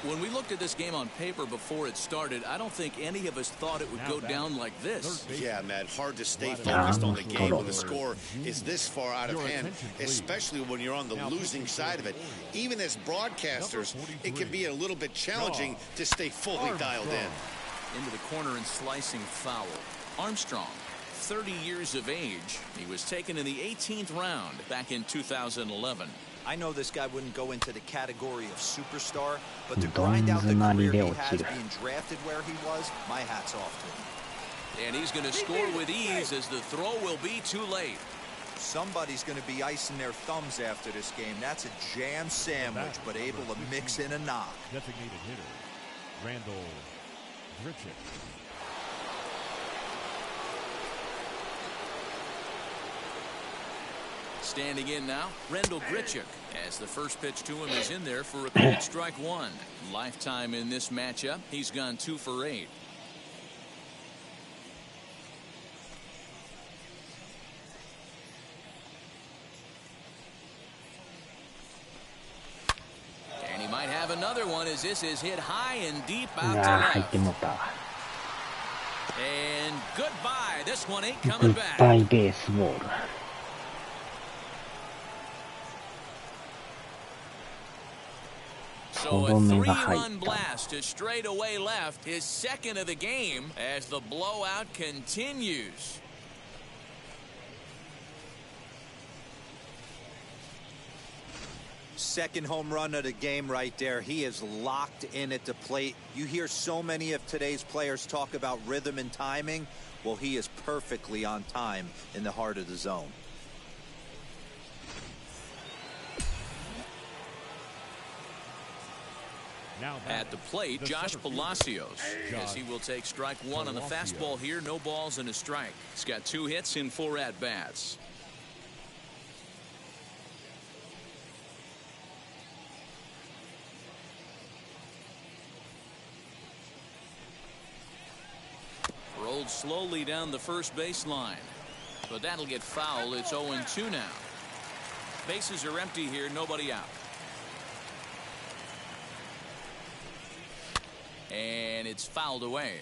When we looked at this game on paper before it started, I don't think any of us thought it would go down like this. Yeah, Matt, hard to stay focused on the game when the score is this far out of hand, especially when you're on the losing side of it. Even as broadcasters, it can be a little bit challenging to stay fully dialed in. Into the corner and slicing foul. Armstrong, 30 years of age. He was taken in the 18th round back in 2011. I know this guy wouldn't go into the category of superstar, but to grind out the career he has being drafted where he was, my hat's off to him. And he's going to score with ease as the throw will be too late. Somebody's going to be icing their thumbs after this game. That's a jam sandwich, but able to mix in a knock. Designated hitter, Randall Grichuk. Standing in now, Randall Grichuk, as the first pitch to him is in there for a called strike 1. Lifetime in this matchup, he's gone 2 for 8. And he might have another one as this is hit high and deep out to left. And goodbye. This one ain't coming back. Goodbye baseball. So a 3-run blast to straightaway left, his second of the game as the blowout continues. Second home run of the game right there. He is locked in at the plate. You hear so many of today's players talk about rhythm and timing. Well, he is perfectly on time in the heart of the zone. At the plate, Josh Palacios, as he will take strike 1 on the fastball here. No balls and a strike. He's got 2 hits in 4 at-bats. Rolled slowly down the first baseline, but that'll get foul. It's 0-2 now. Bases are empty here, nobody out. And it's fouled away.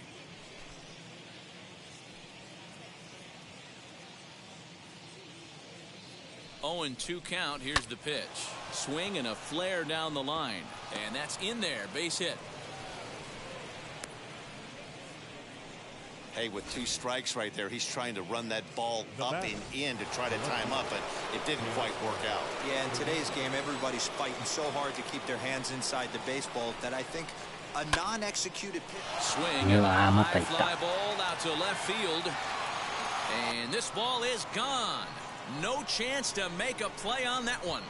Oh, and 2 count. Here's the pitch. Swing and a flare down the line. And that's in there. Base hit. Hey, with 2 strikes right there, he's trying to run that ball up and in to try to time up, but it didn't quite work out. Yeah, in today's game, everybody's fighting so hard to keep their hands inside the baseball that I think A non-executed pitch. Swing and a high fly ball out to left field. And this ball is gone. No chance to make a play on that one.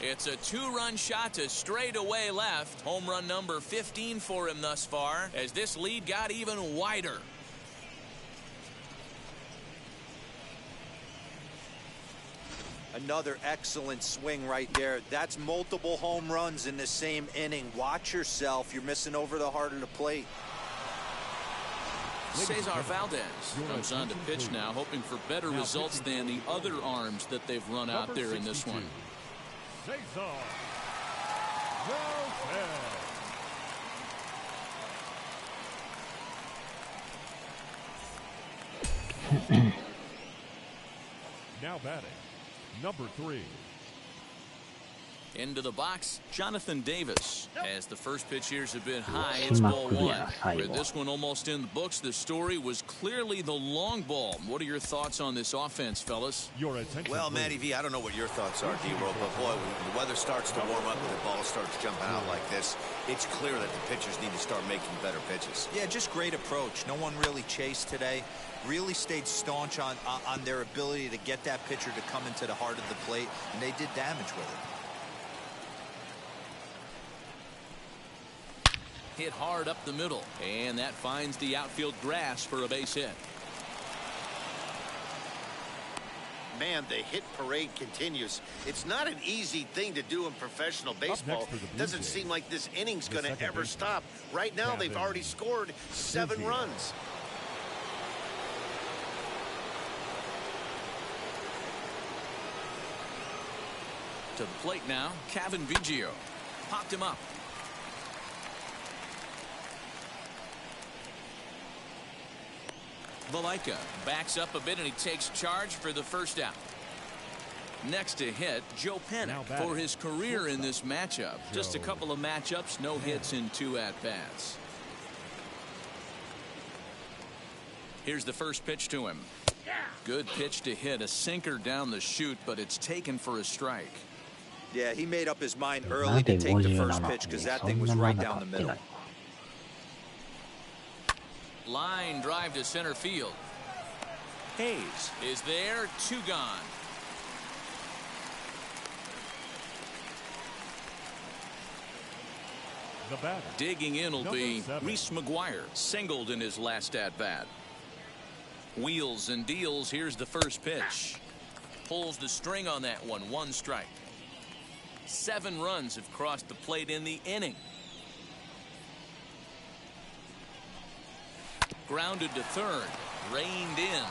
It's a two-run shot to straightaway left. Home run number 15 for him thus far, as this lead got even wider. Another excellent swing right there. That's multiple home runs in the same inning. Watch yourself. You're missing over the heart of the plate. Cesar Valdez comes on to pitch now, hoping for better results than the other arms that they've run out there in this one. Cesar Valdez. Now batting, number 3. Into the box, Jonathan Davis. As the first pitch here's a bit high, it's ball 1. With this one almost in the books, the story was clearly the long ball. What are your thoughts on this offense, fellas? Your attention. Well, Matty V, I don't know what your thoughts are, D-Roll, but boy, when the weather starts to warm up and the ball starts jumping out like this, it's clear that the pitchers need to start making better pitches. Yeah, just great approach. No one really chased today. Really stayed staunch on their ability to get that pitcher to come into the heart of the plate, and they did damage with it. Hit hard up the middle, and that finds the outfield grass for a base hit. Man, the hit parade continues. It's not an easy thing to do in professional baseball. Doesn't seem like this inning's going to ever stop. Right now, they've already scored 7 runs. To the plate now, Kevin Biggio. Popped him up. Valaika backs up a bit and he takes charge for the first out. Next to hit, Joe Pennick for his career in this matchup. Just a couple of matchups, no hits in 2 at-bats. Here's the first pitch to him. Good pitch to hit, a sinker down the chute, but it's taken for a strike. Yeah, he made up his mind early to take the first pitch because that thing was right down the middle. Line drive to center field. Hayes is there, 2 gone. The batter. Digging in will be Reese McGuire, singled in his last at-bat. Wheels and deals, here's the first pitch. Pulls the string on that one, 1 strike. 7 runs have crossed the plate in the inning. Grounded to third, reined in.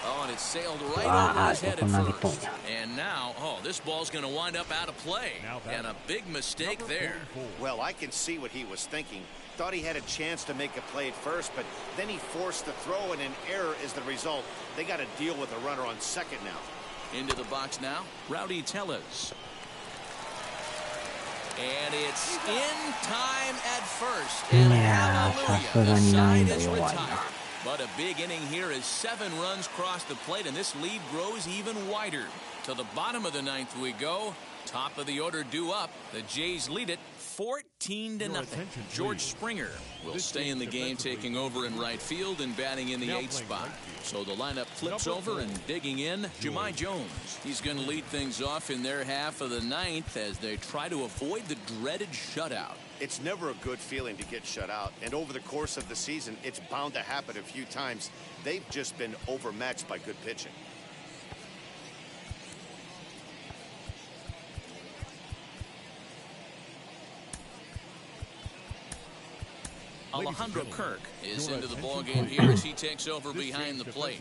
Oh, and it sailed right over his head at first. And now, this ball's going to wind up out of play. And a big mistake there. Well, I can see what he was thinking. Thought he had a chance to make a play at first, but then he forced the throw, and an error is the result. They got to deal with a runner on second now. Into the box now, Rowdy Tellez. And it's in time at first. And hallelujah, the side is retired. But a big inning here as 7 runs cross the plate, and this lead grows even wider. To the bottom of the 9th we go. Top of the order due up. The Jays lead it 14-0. George Springer will stay in the game, taking over in right field and batting in the 8th spot. So the lineup flips over, and digging in, Jahmai Jones. He's going to lead things off in their half of the 9th as they try to avoid the dreaded shutout. It's never a good feeling to get shut out, and over the course of the season, it's bound to happen a few times. They've just been overmatched by good pitching. Alejandro Kirk is into the ballgame here as he takes over behind the plate.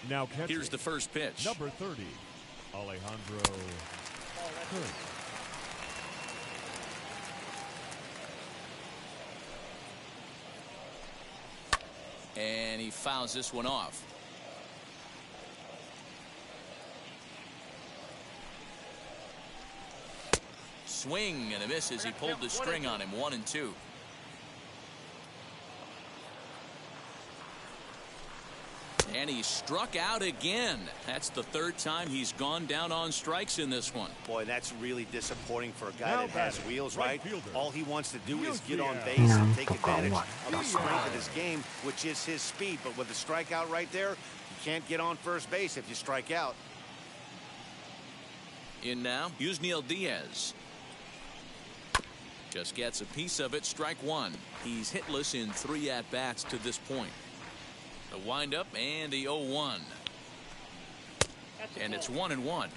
Now here's the first pitch. Number 30, Alejandro Kirk. And he fouls this one off. Swing and a miss as he pulled the string on him. 1-2. And he struck out again. That's the third time he's gone down on strikes in this one. Boy, that's really disappointing for a guy that has wheels, right? All he wants to do is get on base Yeah, and take took a advantage lot. of the strength of his game, which is his speed. But with a strikeout right there, you can't get on first base if you strike out. In now, Yusniel Diaz. Just gets a piece of it, strike one. He's hitless in 3 at-bats to this point. The windup and the 0-1. And it's 1-1.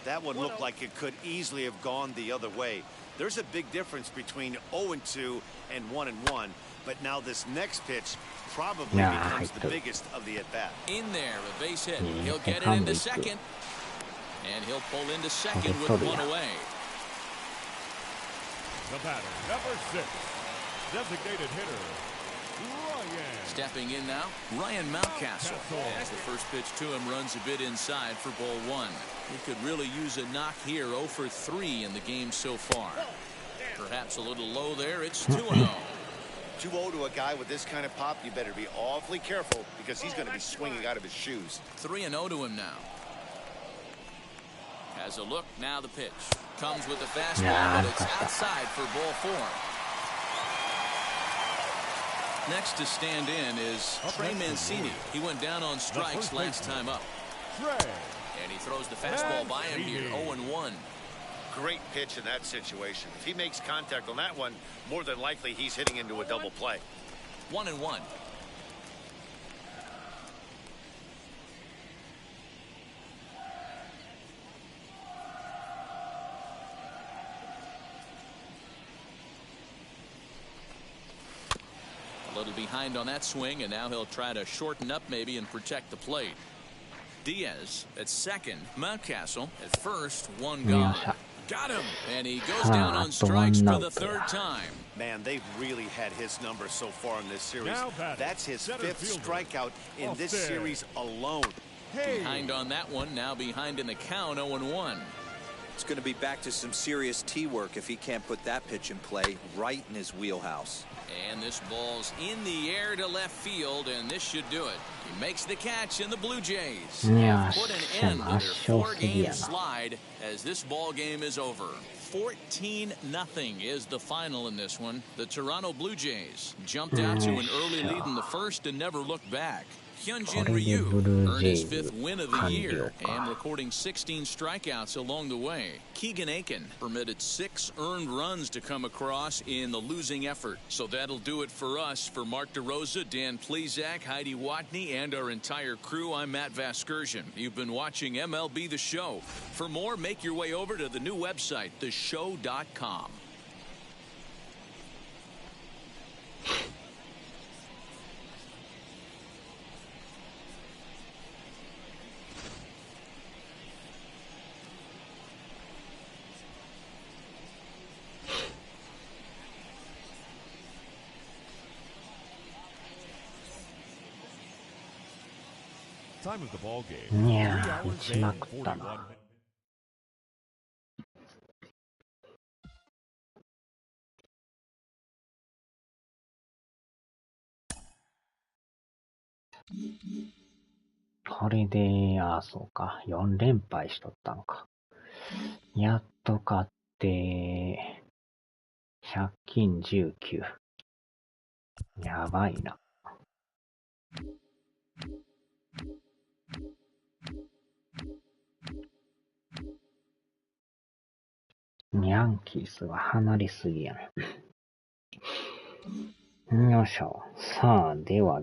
That one looked like it could easily have gone the other way. There's a big difference between 0-2 and 1-1. But now this next pitch probably becomes the biggest of the at-bat. In there, a base hit. He'll get it into second. And he'll pull into second with one away. The batter, number 6, designated hitter, Ryan. Stepping in now, Ryan Mountcastle. As the first pitch to him runs a bit inside for ball 1. He could really use a knock here. 0 for 3 in the game so far. Perhaps a little low there. It's 2-0. 2-0 to a guy with this kind of pop, you better be awfully careful because he's going to be swinging out of his shoes. 3-0 to him now. Has a look, now the pitch. Comes with the fastball, but it's outside for ball 4. Next to stand in is Trey Mancini. He went down on strikes last time up. And he throws the fastball by him here, 0-1. Great pitch in that situation. If he makes contact on that one, more than likely he's hitting into a double play. 1-1. A little behind on that swing, and now he'll try to shorten up maybe and protect the plate. Diaz at second. Mountcastle at first. One gone. Got him. And he goes down on strikes for the 3rd time. Man, they've really had his number so far in this series. That's his 5th strikeout in this series alone. Behind on that one. Now behind in the count, 0-1. It's going to be back to some serious tee work if he can't put that pitch in play right in his wheelhouse. And this ball's in the air to left field, and this should do it. He makes the catch, and the Blue Jays put an end to their 4-game slide as this ball game is over. 14-0 is the final in this one. The Toronto Blue Jays jumped out to an early lead in the first and never looked back. Hyunjin Ryu earned his 5th win of the year and recording 16 strikeouts along the way. Keegan Aiken permitted 6 earned runs to come across in the losing effort. So that'll do it for us. For Mark DeRosa, Dan Plezak, Heidi Watney, and our entire crew, I'm Matt Vasgersian. You've been watching MLB The Show. For more, make your way over to the new website, theshow.com. Time of the ball game. いやー、打ちまくったな。これで、そうか。4連敗しとったのか。やっと勝って、借金19。やばいな。ヤンキースは離れすぎやん。よいしょ。さあ、では。